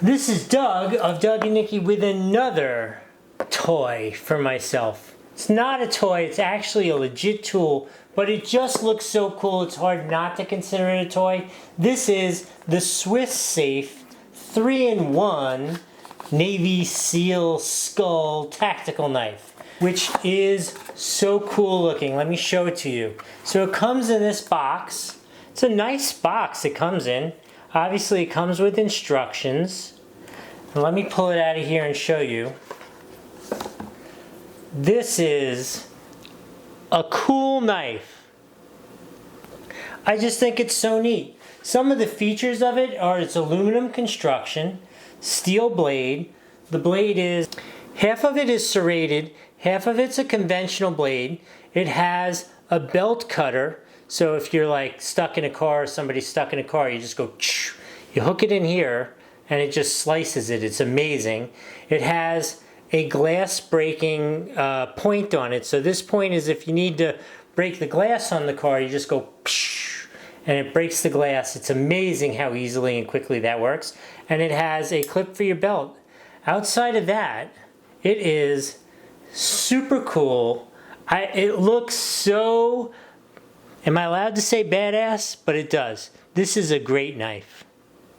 This is Doug of Doug and Nikki with another toy for myself. It's not a toy, it's actually a legit tool, but it just looks so cool it's hard not to consider it a toy. This is the Swiss Safe 3-in-1 Navy SEAL Skull Tactical Knife, which is so cool looking. Let me show it to you. So it comes in this box. It's a nice box it comes in. Obviously it comes with instructions. And let me pull it out of here and show you. This is a cool knife. I just think it's so neat. Some of the features of it are its aluminum construction, steel blade. The blade is, half of it is serrated, half of it's a conventional blade. It has a belt cutter. So if you're like stuck in a car, or somebody's stuck in a car, you just go, you hook it in here and it just slices it. It's amazing. It has a glass breaking point on it. So this point is if you need to break the glass on the car, you just go and it breaks the glass. It's amazing how easily and quickly that works. And it has a clip for your belt. Outside of that, it is super cool. It looks so, am I allowed to say badass? But it does. This is a great knife.